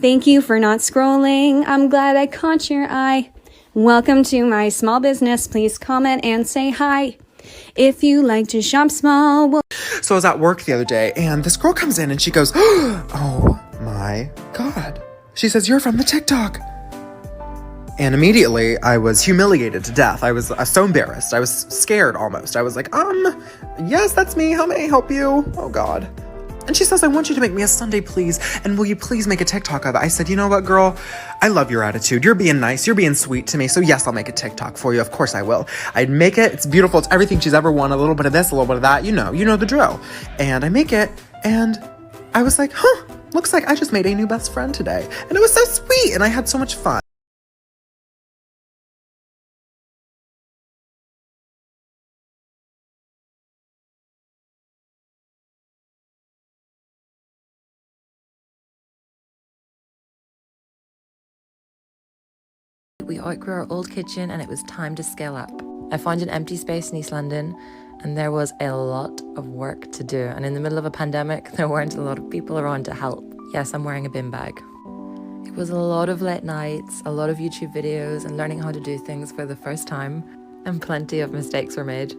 Thank you for not scrolling. I'm glad I caught your eye. Welcome to my small business. Please comment and say hi. If you like to shop small, So I was at work the other day and this girl comes in and she goes, oh my God. She says, you're from the TikTok. And immediately I was humiliated to death. I was so embarrassed. I was scared almost. I was like, yes, that's me. How may I help you? Oh God. And she says, I want you to make me a sundae, please. And will you please make a TikTok of it? I said, you know what, girl? I love your attitude. You're being nice. You're being sweet to me. So yes, I'll make a TikTok for you. Of course I will. I'd make it. It's beautiful. It's everything she's ever wanted. A little bit of this, a little bit of that. You know the drill. And I make it. And I was like, looks like I just made a new best friend today. And it was so sweet. And I had so much fun. We outgrew our old kitchen and it was time to scale up. I found an empty space in East London and there was a lot of work to do. And in the middle of a pandemic, there weren't a lot of people around to help. Yes, I'm wearing a bin bag. It was a lot of late nights, a lot of YouTube videos and learning how to do things for the first time. And plenty of mistakes were made.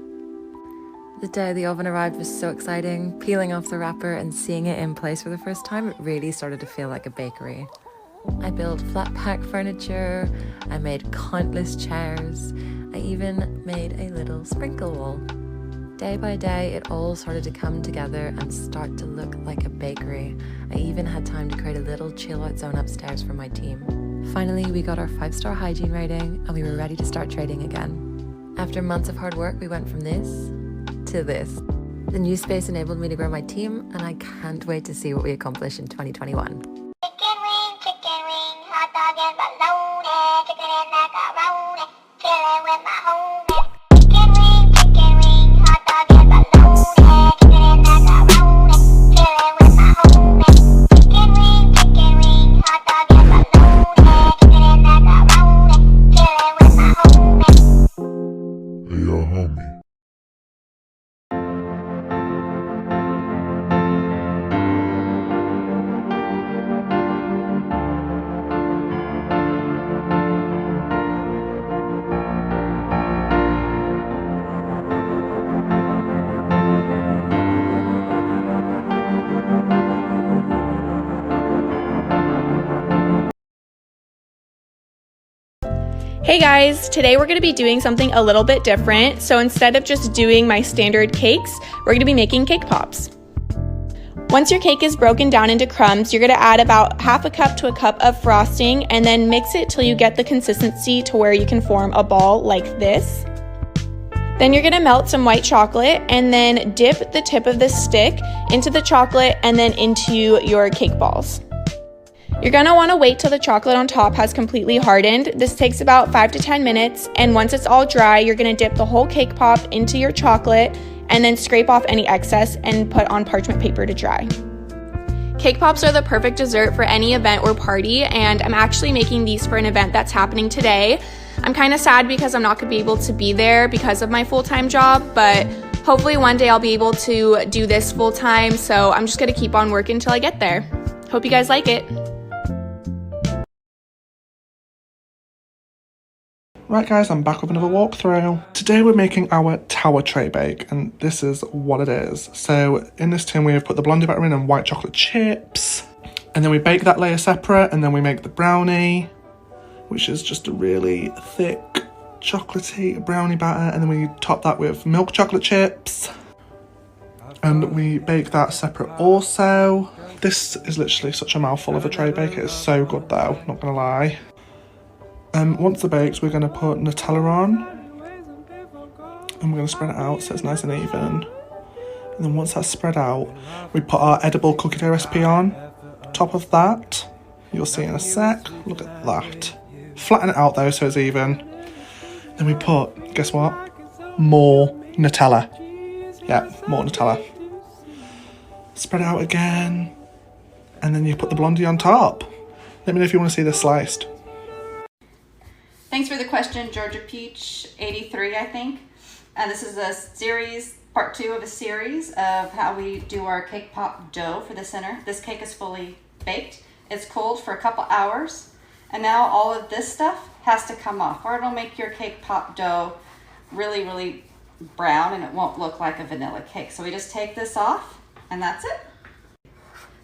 The day the oven arrived was so exciting. Peeling off the wrapper and seeing it in place for the first time, it really started to feel like a bakery. I built flat pack furniture, I made countless chairs, I even made a little sprinkle wall. Day by day, it all started to come together and start to look like a bakery. I even had time to create a little chill-out zone upstairs for my team. Finally, we got our 5-star hygiene rating and we were ready to start trading again. After months of hard work, we went from this to this. The new space enabled me to grow my team and I can't wait to see what we accomplish in 2021. Hey guys, today we're going to be doing something a little bit different. So instead of just doing my standard cakes, we're going to be making cake pops. Once your cake is broken down into crumbs, you're going to add about half a cup to a cup of frosting and then mix it till you get the consistency to where you can form a ball like this. Then you're going to melt some white chocolate and then dip the tip of the stick into the chocolate and then into your cake balls. You're going to want to wait till the chocolate on top has completely hardened. This takes about 5 to 10 minutes, and once it's all dry, you're going to dip the whole cake pop into your chocolate and then scrape off any excess and put on parchment paper to dry. Cake pops are the perfect dessert for any event or party, and I'm actually making these for an event that's happening today. I'm kind of sad because I'm not going to be able to be there because of my full-time job, but hopefully one day I'll be able to do this full-time, so I'm just going to keep on working until I get there. Hope you guys like it. Right guys, I'm back with another walkthrough. Today we're making our tower tray bake, and this is what it is. So in this tin we have put the blondie batter in and white chocolate chips, and then we bake that layer separate, and then we make the brownie, which is just a really thick chocolatey brownie batter, and then we top that with milk chocolate chips, and we bake that separate also. This is literally such a mouthful of a tray bake. It is so good though, not gonna lie. Once they're baked, we're going to put Nutella on and we're going to spread it out so it's nice and even. And then once that's spread out, we put our edible cookie dough recipe on top of that. You'll see in a sec. Look at that. Flatten it out though so it's even. Then we put, guess what? More Nutella. Yeah, more Nutella. Spread it out again. And then you put the blondie on top. Let me know if you want to see this sliced. Thanks for the question, Georgia Peach 83, I think. This is a series, part 2 of a series of how we do our cake pop dough for the center. This cake is fully baked. It's cooled for a couple hours, and now all of this stuff has to come off, or it'll make your cake pop dough really, really brown and it won't look like a vanilla cake. So we just take this off and that's it.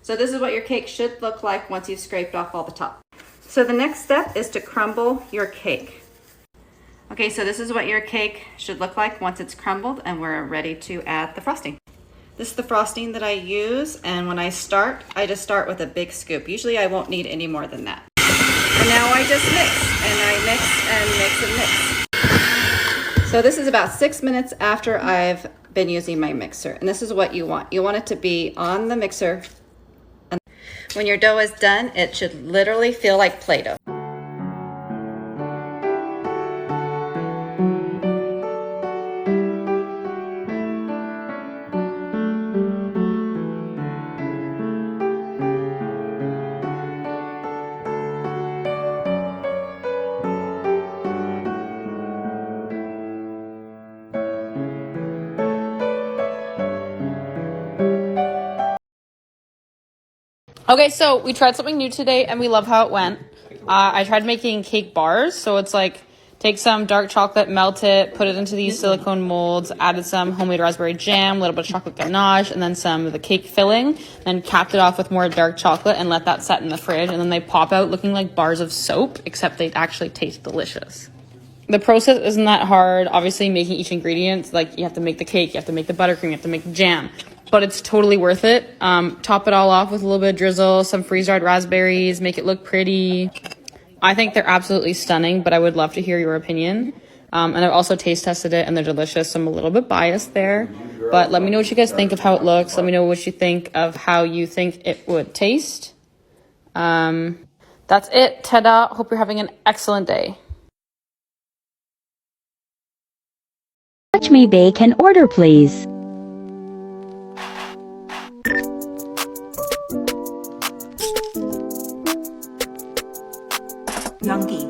So this is what your cake should look like once you've scraped off all the top. So the next step is to crumble your cake. Okay, so this is what your cake should look like once it's crumbled, and we're ready to add the frosting. This is the frosting that I use, and when I start, I just start with a big scoop. Usually I won't need any more than that. And now I just mix, and I mix and mix and mix. So this is about 6 minutes after I've been using my mixer, and this is what you want. You want it to be on the mixer. And when your dough is done, it should literally feel like Play-Doh. Okay, so we tried something new today and we love how it went. I tried making cake bars. So it's like take some dark chocolate, melt it, put it into these silicone molds, added some homemade raspberry jam, a little bit of chocolate ganache, and then some of the cake filling, then capped it off with more dark chocolate and let that set in the fridge. And then they pop out looking like bars of soap, except they actually taste delicious. The process isn't that hard. Obviously, making each ingredient, like you have to make the cake, you have to make the buttercream, you have to make the jam. But it's totally worth it. Top it all off with a little bit of drizzle, some freeze-dried raspberries, make it look pretty. I think they're absolutely stunning, but I would love to hear your opinion. And I've also taste tested it and they're delicious. So I'm a little bit biased there, but let me know what you guys think of how it looks. Let me know what you think of how you think it would taste. That's it. Ta-da. Hope you're having an excellent day. Watch me bake and order, please. Yunky.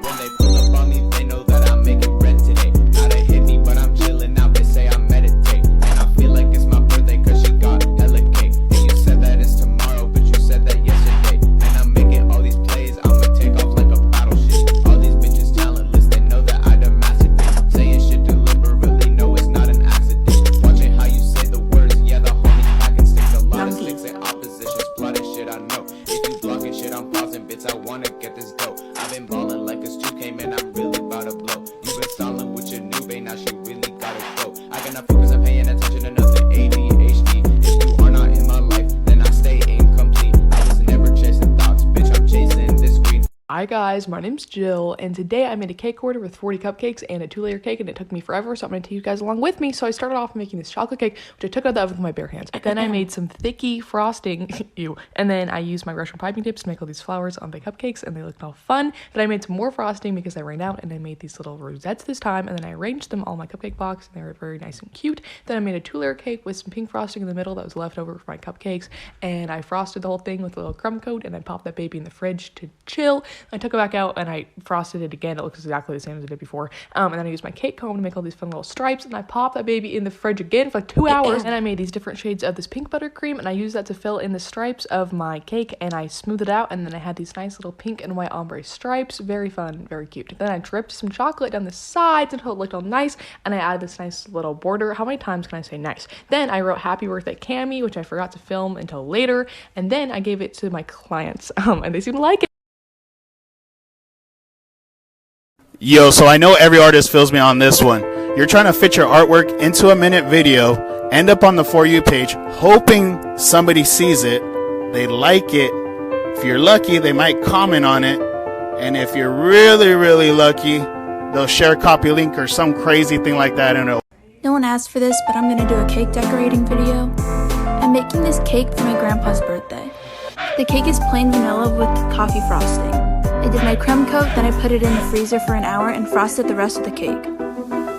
When they pull up on me, they know that I'm making rent today. Now they hit me, but I'm chilling out. They say I meditate, and I feel like it's my birthday 'cause she got hella cake. And you said that it's tomorrow, but you said that yesterday. And I'm making all these plays, I'ma take off like a battleship. All these bitches talentless, they know that I done mastered it. Saying shit deliberately, no, it's not an accident. Watching how you say the words, yeah, the homies packing sticks. A lot of sticks and oppositions, plotting shit, I know. If you blocking shit, I'm pausing, bitch, I wanna get this dope. I've been ballin' like it's 2K, man, I'm really about to blow. You been stalling with your new babe, now she really gotta go. I cannot focus on paying attention to nothing, ADHD. If you are not in my life, then I stay incomplete. I was never chasing thoughts, bitch, I'm chasing this green. Hi guys, my name's Jill, and today I made a cake order with 40 cupcakes and a 2-layer cake, and it took me forever, so I'm going to take you guys along with me. So I started off making this chocolate cake, which I took out of the oven with my bare hands. Then I made some thicky frosting, ew, and then I used my Russian piping tips to make all these flowers on the cupcakes, and they looked all fun. Then I made some more frosting because I ran out, and I made these little rosettes this time, and then I arranged them all in my cupcake box, and they were very nice and cute. Then I made a 2-layer cake with some pink frosting in the middle that was left over from my cupcakes, and I frosted the whole thing with a little crumb coat, and I popped that baby in the fridge to chill. I took it back out and I frosted it again. It looks exactly the same as it did before. And then I used my cake comb to make all these fun little stripes, and I popped that baby in the fridge again for like 2 hours. And I made these different shades of this pink buttercream, and I used that to fill in the stripes of my cake, and I smoothed it out, and then I had these nice little pink and white ombre stripes. Very fun, very cute. Then I dripped some chocolate down the sides until it looked all nice, and I added this nice little border. How many times can I say nice? Then I wrote happy birthday Cammy, which I forgot to film until later, and then I gave it to my clients, and they seemed to like it. Yo, so I know every artist feels me on this one. You're trying to fit your artwork into a minute video, end up on the For You page, hoping somebody sees it, they like it. If you're lucky, they might comment on it. And if you're really, really lucky, they'll share a copy link or some crazy thing like that. I don't know. No one asked for this, but I'm going to do a cake decorating video. I'm making this cake for my grandpa's birthday. The cake is plain vanilla with coffee frosting. I did my crumb coat, then I put it in the freezer for an hour and frosted the rest of the cake.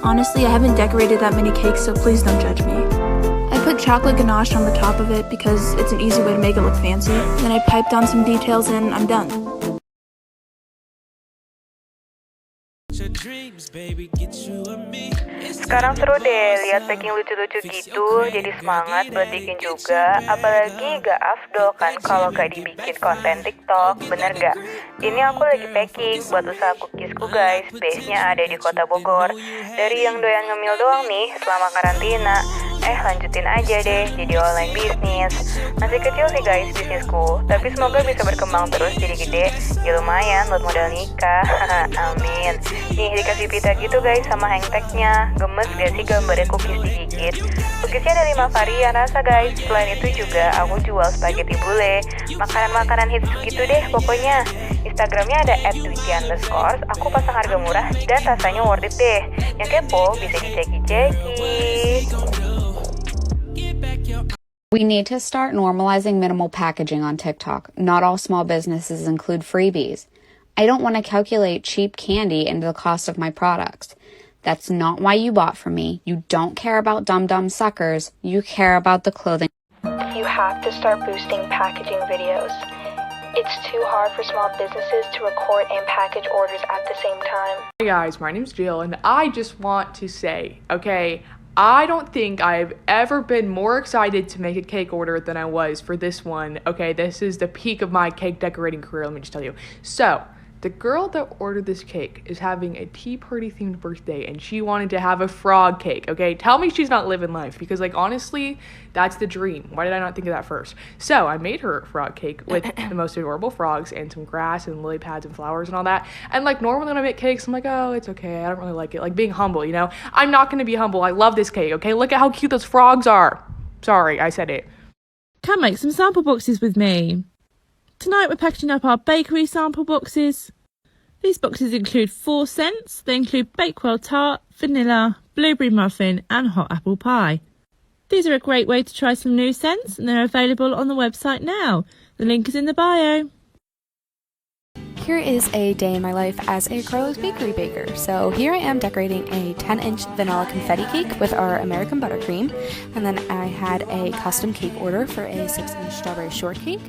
Honestly, I haven't decorated that many cakes, so please don't judge me. I put chocolate ganache on the top of it because it's an easy way to make it look fancy. Then I piped on some details and I'm done. Your dreams, baby, get you and me. It's Sekarang seru deh, lihat baking lucu-lucu gitu, jadi semangat buat bikin juga. Apalagi gak afdol kan kalau gak dibikin konten TikTok, bener gak? Ini aku lagi packing buat usaha cookiesku guys, base-nya ada di kota Bogor. Dari yang doyan ngemil doang nih selama karantina, lanjutin aja deh jadi online bisnis. Masih kecil sih guys bisnisku, tapi semoga bisa berkembang terus jadi gede. Ya lumayan buat modal nikah. Amin. Nih dikasih pita gitu guys sama hang tag-nya. Gemes gak sih gambarnya cookies digigit? Cookiesnya ada 5 varian rasa guys. Selain itu juga aku jual spaghetti bule, makanan-makanan hits gitu deh pokoknya. Instagramnya ada @twitty_. Aku pasang harga murah dan rasanya worth it deh. Yang kepo bisa diceki-ceki. We need to start normalizing minimal packaging on TikTok. Not all small businesses include freebies. I don't want to calculate cheap candy into the cost of my products. That's not why you bought from me. You don't care about dumb suckers. You care about the clothing. You have to start boosting packaging videos. It's too hard for small businesses to record and package orders at the same time. Hey guys, my name's Jill, and I just want to say, okay, I don't think I've ever been more excited to make a cake order than I was for this one. Okay, this is the peak of my cake decorating career, let me just tell you. So, the girl that ordered this cake is having a tea party themed birthday, and she wanted to have a frog cake, okay? Tell me she's not living life, because like honestly, that's the dream. Why did I not think of that first? So I made her a frog cake with the most adorable frogs and some grass and lily pads and flowers and all that. And like normally when I make cakes, I'm like, oh, it's okay, I don't really like it. Like being humble, you know? I'm not gonna be humble. I love this cake, okay? Look at how cute those frogs are. Sorry, I said it. Come make some sample boxes with me. Tonight we're packaging up our bakery sample boxes. These boxes include 4 scents. They include Bakewell tart, vanilla, blueberry muffin and hot apple pie. These are a great way to try some new scents, and they're available on the website now. The link is in the bio. Here is a day in my life as a Carlos Bakery baker. So here I am decorating a 10-inch vanilla confetti cake with our American buttercream, and then I had a custom cake order for a 6-inch strawberry shortcake,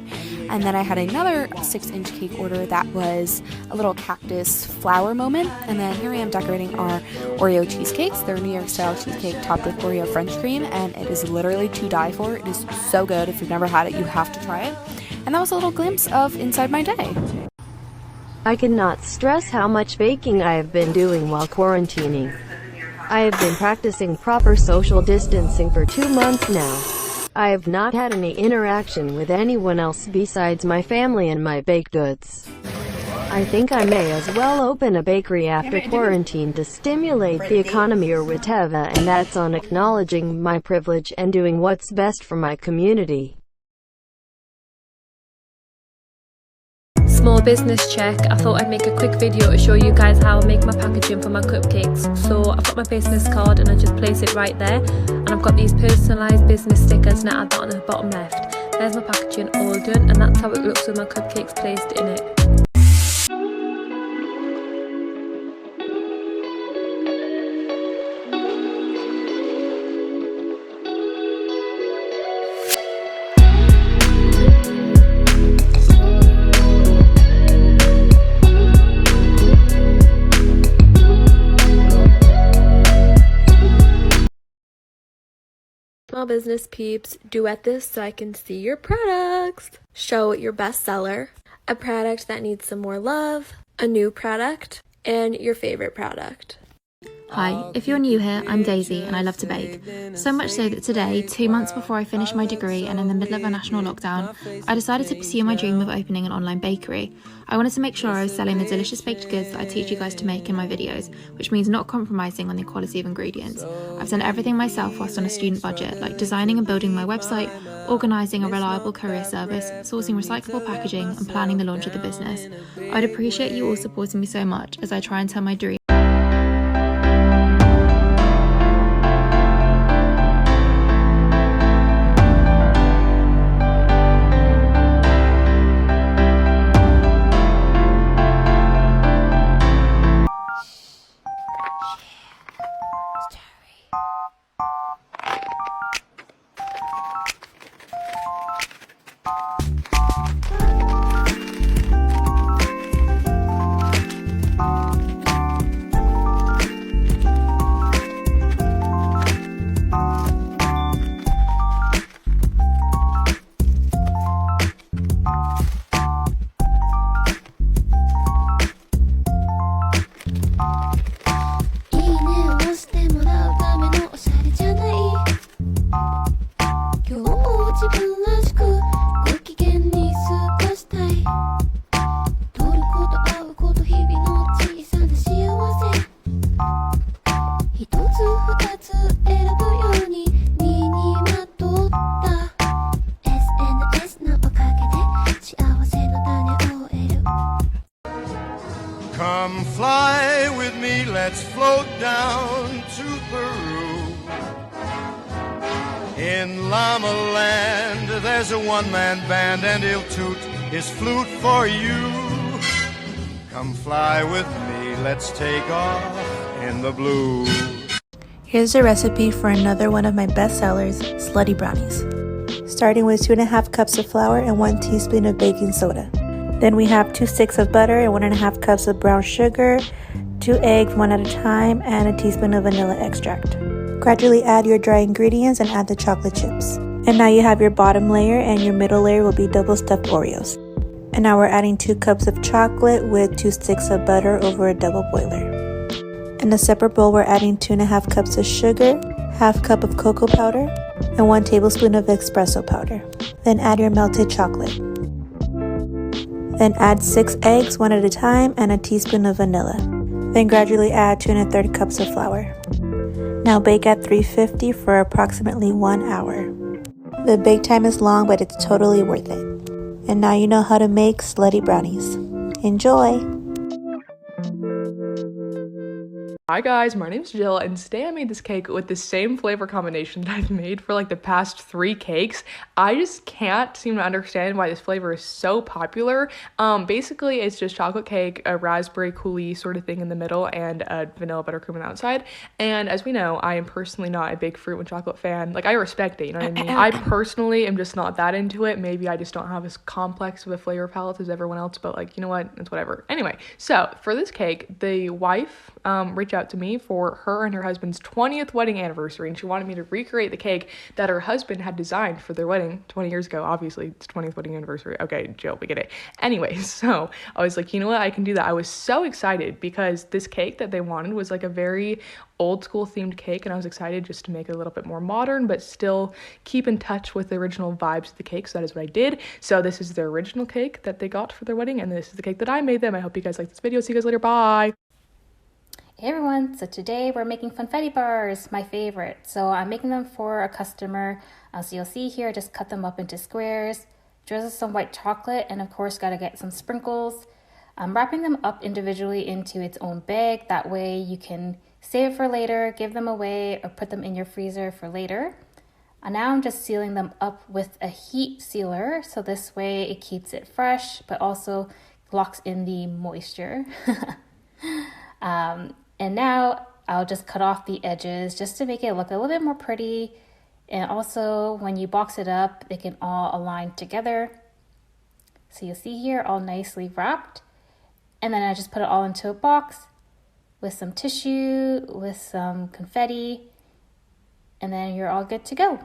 and then I had another 6-inch cake order that was a little cactus flower moment, and then here I am decorating our Oreo cheesecakes. They're New York style cheesecake topped with Oreo French cream, and it is literally to die for. It is so good. If you've never had it, you have to try it. And that was a little glimpse of inside my day. I cannot stress how much baking I have been doing while quarantining. I have been practicing proper social distancing for 2 months now. I have not had any interaction with anyone else besides my family and my baked goods. I think I may as well open a bakery after quarantine to stimulate the economy or whatever, and that's on acknowledging my privilege and doing what's best for my community. Small business check. I thought I'd make a quick video to show you guys how I make my packaging for my cupcakes. So I've got my business card and I just place it right there, and I've got these personalised business stickers and I add that on the bottom left. There's my packaging all done, and that's how it looks with my cupcakes placed in it. Small business peeps, duet this so I can see your products. Show your best seller, a product that needs some more love, a new product, and your favorite product. Hi, if you're new here, I'm Daisy and I love to bake. So much so that today, 2 months before I finished my degree and in the middle of a national lockdown, I decided to pursue my dream of opening an online bakery. I wanted to make sure I was selling the delicious baked goods that I teach you guys to make in my videos, which means not compromising on the quality of ingredients. I've done everything myself whilst on a student budget, like designing and building my website, organising a reliable courier service, sourcing recyclable packaging and planning the launch of the business. I'd appreciate you all supporting me so much as I try and turn my dream In Llama Land, there's a one-man band, and he'll toot his flute for you. Come fly with me, let's take off in the blue. Here's a recipe for another one of my best sellers, slutty brownies. Starting with 2.5 cups of flour and 1 teaspoon of baking soda. Then we have 2 sticks of butter and 1.5 cups of brown sugar, 2 eggs, 1 at a time, and a teaspoon of vanilla extract. Gradually add your dry ingredients and add the chocolate chips. And now you have your bottom layer, and your middle layer will be double stuffed Oreos. And now we're adding 2 cups of chocolate with 2 sticks of butter over a double boiler. In a separate bowl, we're adding 2.5 cups of sugar, half cup of cocoa powder, and 1 tablespoon of espresso powder. Then add your melted chocolate. Then add 6 eggs, 1 at a time, and a teaspoon of vanilla. Then gradually add 2 1/3 cups of flour. Now bake at 350 for approximately 1 hour. The bake time is long, but it's totally worth it. And now you know how to make slutty brownies. Enjoy! Hi guys, my name's Jill, and today I made this cake with the same flavor combination that I've made for like the past 3 cakes. I just can't seem to understand why this flavor is so popular. Basically it's just chocolate cake, a raspberry coulis sort of thing in the middle, and a vanilla buttercream on the outside. And as we know, I am personally not a big fruit and chocolate fan. Like, I respect it, you know what I mean? I personally am just not that into it. Maybe I just don't have as complex of a flavor palette as everyone else, but like, you know what? It's whatever. Anyway, so for this cake, the wife reached out to me for her and her husband's 20th wedding anniversary, and she wanted me to recreate the cake that her husband had designed for their wedding 20 years ago. Obviously, it's 20th wedding anniversary. Okay, Jill, we get it. Anyway, so I was like, you know what? I can do that. I was so excited because this cake that they wanted was like a very old school themed cake, and I was excited just to make it a little bit more modern, but still keep in touch with the original vibes of the cake. So that is what I did. So this is their original cake that they got for their wedding, and this is the cake that I made them. I hope you guys like this video. See you guys later. Bye. Hey everyone, so today we're making funfetti bars, my favorite. So I'm making them for a customer. So you'll see here, I just cut them up into squares, drizzle some white chocolate, and of course gotta get some sprinkles. I'm wrapping them up individually into its own bag. That way you can save it for later, give them away, or put them in your freezer for later. And now I'm just sealing them up with a heat sealer. So this way it keeps it fresh, but also locks in the moisture. And now I'll just cut off the edges just to make it look a little bit more pretty. And also when you box it up, they can all align together. So you'll see here all nicely wrapped. And then I just put it all into a box with some tissue, with some confetti, and then you're all good to go.